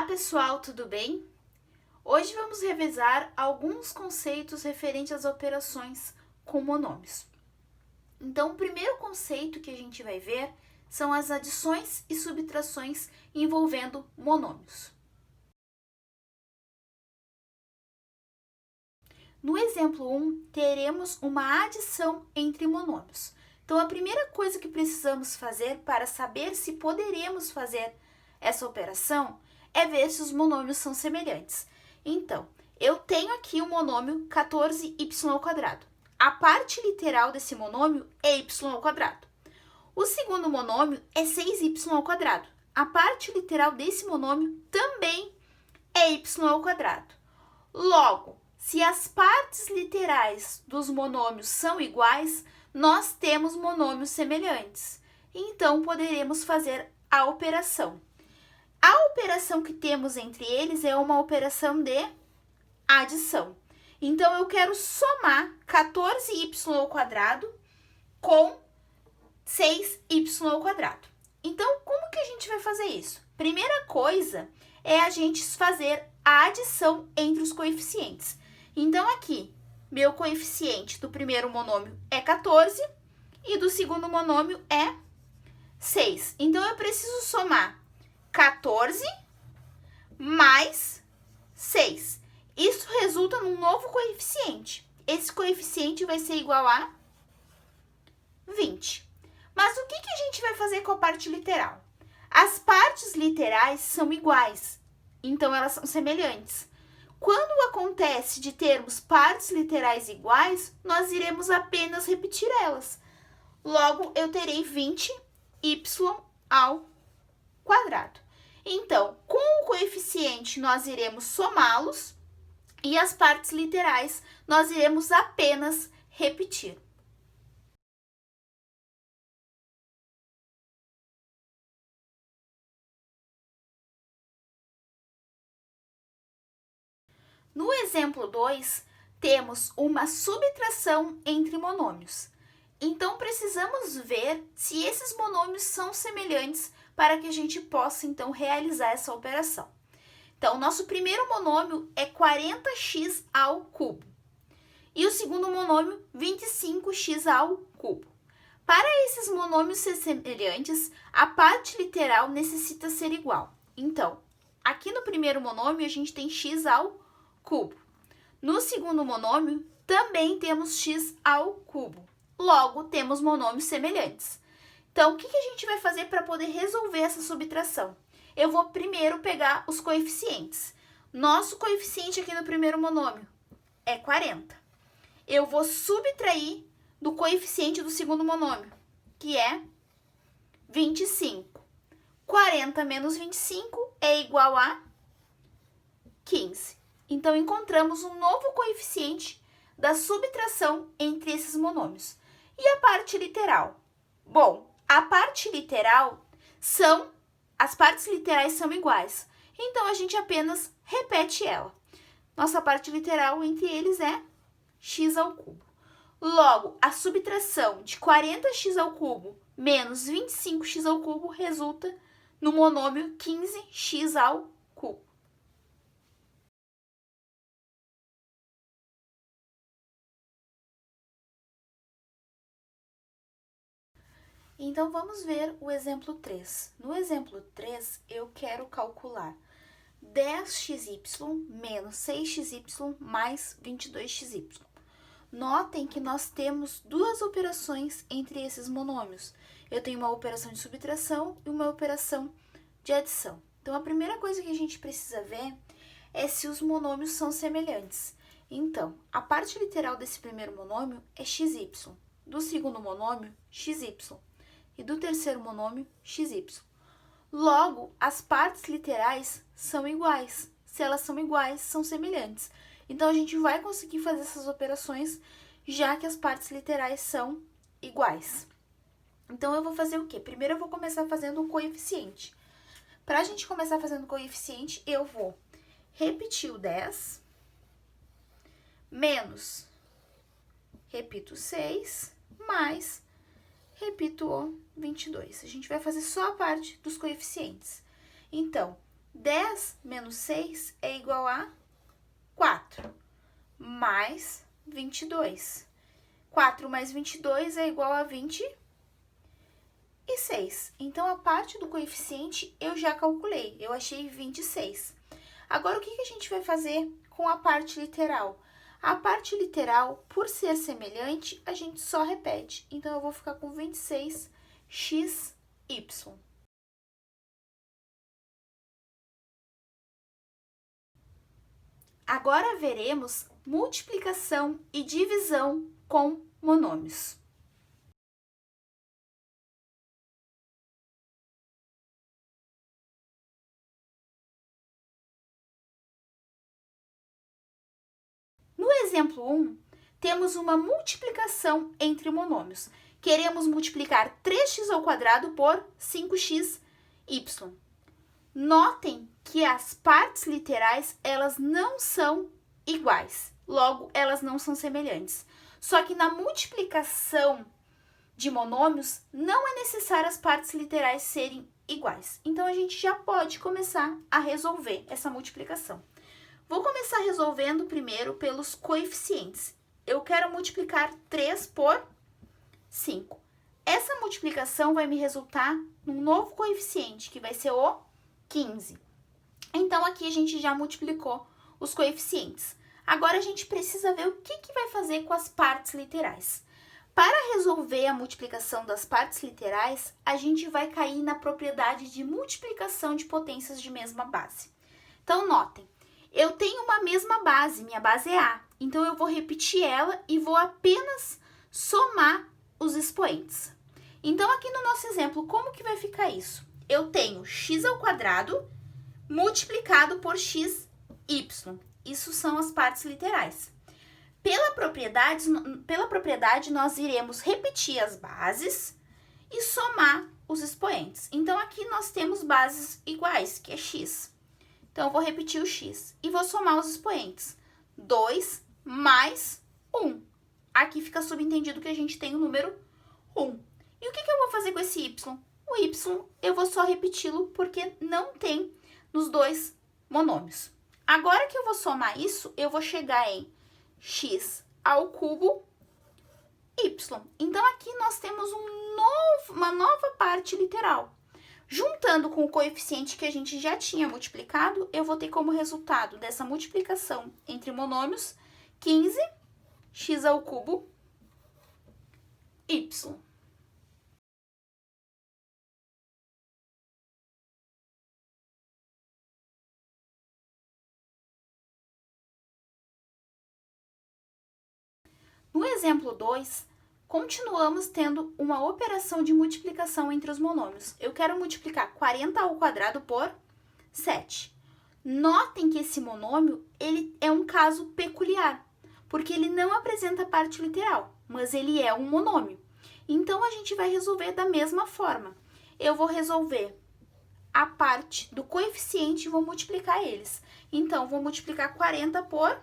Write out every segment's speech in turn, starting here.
pessoal, tudo bem? Hoje vamos revisar alguns conceitos referentes às operações com monômios. Então, o primeiro conceito que a gente vai ver são as adições e subtrações envolvendo monômios. No exemplo 1, teremos uma adição entre monômios. Então, a primeira coisa que precisamos fazer para saber se poderemos fazer essa operação é ver se os monômios são semelhantes. Então, eu tenho aqui o monômio 14y². A parte literal desse monômio é y². O segundo monômio é 6y². A parte literal desse monômio também é y². Logo, se as partes literais dos monômios são iguais, nós temos monômios semelhantes. Então, poderemos fazer a operação. A operação que temos entre eles é uma operação de adição. Então, eu quero somar 14y² com 6y². Então, como que a gente vai fazer isso? Primeira coisa é a gente fazer a adição entre os coeficientes. Então, aqui, meu coeficiente do primeiro monômio é 14 e do segundo monômio é 6. Então, eu preciso somar 14 mais 6. Isso resulta num novo coeficiente. Esse coeficiente vai ser igual a 20. Mas o que a gente vai fazer com a parte literal? As partes literais são iguais, então elas são semelhantes. Quando acontece de termos partes literais iguais, nós iremos apenas repetir elas. Logo, eu terei 20y². Então, com o coeficiente, nós iremos somá-los e as partes literais nós iremos apenas repetir. No exemplo 2, temos uma subtração entre monômios. Então, precisamos ver se esses monômios são semelhantes para que a gente possa, então, realizar essa operação. Então, o nosso primeiro monômio é 40x². E o segundo monômio, 25x². Para esses monômios ser semelhantes, a parte literal necessita ser igual. Então, aqui no primeiro monômio, a gente tem x². No segundo monômio, também temos x². Logo, temos monômios semelhantes. Então, o que a gente vai fazer para poder resolver essa subtração? Eu vou primeiro pegar os coeficientes. Nosso coeficiente aqui no primeiro monômio é 40. Eu vou subtrair do coeficiente do segundo monômio, que é 25. 40 menos 25 é igual a 15. Então, encontramos um novo coeficiente da subtração entre esses monômios. E a parte literal? Bom, a parte literal as partes literais são iguais. Então, a gente apenas repete ela. Nossa parte literal entre eles é x². Logo, a subtração de 40x² menos 25x² resulta no monômio 15x². Então, vamos ver o exemplo 3. No exemplo 3, eu quero calcular 10xy menos 6xy mais 22xy. Notem que nós temos duas operações entre esses monômios. Eu tenho uma operação de subtração e uma operação de adição. Então, a primeira coisa que a gente precisa ver é se os monômios são semelhantes. Então, a parte literal desse primeiro monômio é xy, do segundo monômio, xy, e do terceiro monômio, xy. Logo, as partes literais são iguais. Se elas são iguais, são semelhantes. Então, a gente vai conseguir fazer essas operações, já que as partes literais são iguais. Então, eu vou fazer o quê? Primeiro, eu vou começar fazendo o coeficiente. Para a gente começar fazendo o coeficiente, eu vou repetir o 10, menos, repito o 6, mais, repito o 22. A gente vai fazer só a parte dos coeficientes. Então, 10 menos 6 é igual a 4, mais 22. 4 mais 22 é igual a 26. Então, a parte do coeficiente eu já calculei, eu achei 26. Agora, o que a gente vai fazer com a parte literal? A parte literal, por ser semelhante, a gente só repete. Então, eu vou ficar com 26xy. Agora veremos multiplicação e divisão com monômios. No exemplo 1, temos uma multiplicação entre monômios. Queremos multiplicar 3x² por 5xy. Notem que as partes literais, elas não são iguais, logo, elas não são semelhantes. Só que na multiplicação de monômios, não é necessário as partes literais serem iguais. Então, a gente já pode começar a resolver essa multiplicação. Vou começar resolvendo primeiro pelos coeficientes. Eu quero multiplicar 3 por 5. Essa multiplicação vai me resultar num novo coeficiente, que vai ser o 15. Então, aqui a gente já multiplicou os coeficientes. Agora, a gente precisa ver o que vai fazer com as partes literais. Para resolver a multiplicação das partes literais, a gente vai cair na propriedade de multiplicação de potências de mesma base. Então, notem, eu tenho uma mesma base, minha base é A. Então, eu vou repetir ela e vou apenas somar os expoentes. Então, aqui no nosso exemplo, como que vai ficar isso? Eu tenho x² multiplicado por xy. Isso são as partes literais. Pela propriedade, nós iremos repetir as bases e somar os expoentes. Então, aqui nós temos bases iguais, que é x. Então, eu vou repetir o x e vou somar os expoentes. 2 mais 1. Aqui fica subentendido que a gente tem o número 1. E o que eu vou fazer com esse y? O y eu vou só repeti-lo porque não tem nos dois monômios. Agora que eu vou somar isso, eu vou chegar em x ao cubo y. Então, aqui nós temos uma nova parte literal. Juntando com o coeficiente que a gente já tinha multiplicado, eu vou ter como resultado dessa multiplicação entre monômios 15x ao cubo y. No exemplo 2, continuamos tendo uma operação de multiplicação entre os monômios. Eu quero multiplicar 40² por 7. Notem que esse monômio ele é um caso peculiar, porque ele não apresenta parte literal, mas ele é um monômio. Então, a gente vai resolver da mesma forma. Eu vou resolver a parte do coeficiente e vou multiplicar eles. Então, vou multiplicar 40 por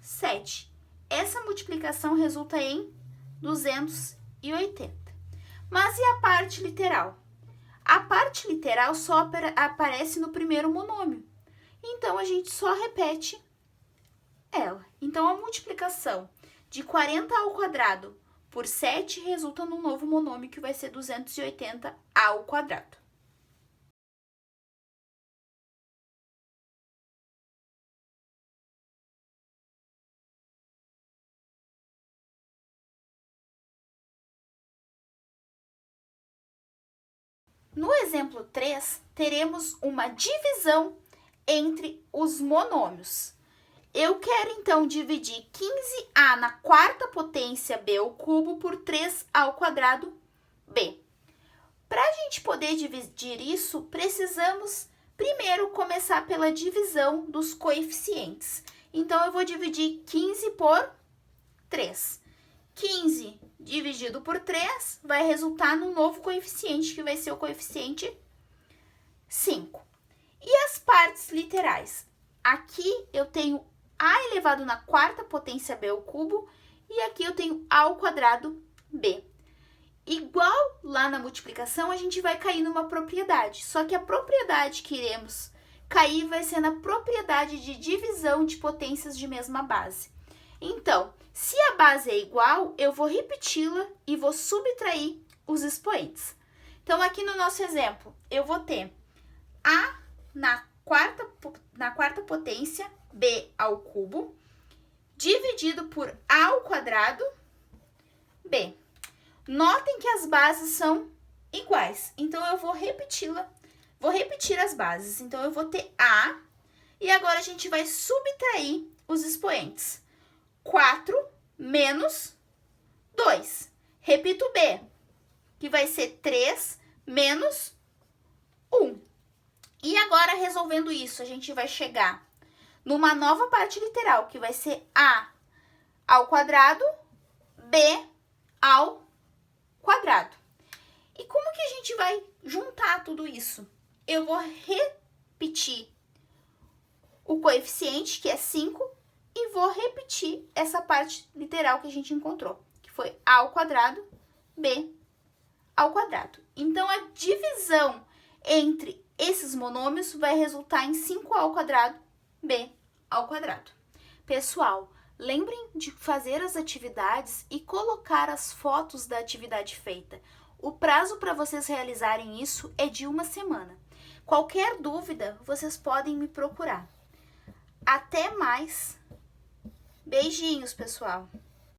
7. Essa multiplicação resulta em 280. Mas e a parte literal? A parte literal só aparece no primeiro monômio. Então, a gente só repete ela. Então, a multiplicação de 40² por 7 resulta num novo monômio que vai ser 280². No exemplo 3, teremos uma divisão entre os monômios. Eu quero, então, dividir 15a na quarta potência b ao cubo por 3a² b. Para a gente poder dividir isso, precisamos primeiro começar pela divisão dos coeficientes. Então, eu vou dividir 15 por 3. 15 dividido por 3 vai resultar num novo coeficiente, que vai ser o coeficiente 5. E as partes literais? Aqui eu tenho a elevado na quarta potência b ao cubo e aqui eu tenho a² b. Igual lá na multiplicação, a gente vai cair numa propriedade, só que a propriedade que iremos cair vai ser na propriedade de divisão de potências de mesma base. Então, se a base é igual, eu vou repeti-la e vou subtrair os expoentes. Então, aqui no nosso exemplo, eu vou ter A na quarta potência, B ao cubo, dividido por A ao quadrado, B. Notem que as bases são iguais, então eu vou repetir as bases. Então, eu vou ter A, e agora a gente vai subtrair os expoentes. 4 menos 2. Repito B, que vai ser 3 menos 1. E agora, resolvendo isso, a gente vai chegar numa nova parte literal, que vai ser A ao quadrado, B ao quadrado. E como que a gente vai juntar tudo isso? Eu vou repetir o coeficiente, que é 5, e vou repetir essa parte literal que a gente encontrou, que foi A ao quadrado, B ao quadrado. Então, a divisão entre esses monômios vai resultar em 5A ao quadrado, B ao quadrado. Pessoal, lembrem de fazer as atividades e colocar as fotos da atividade feita. O prazo para vocês realizarem isso é de 1 semana. Qualquer dúvida, vocês podem me procurar. Até mais! Beijinhos, pessoal!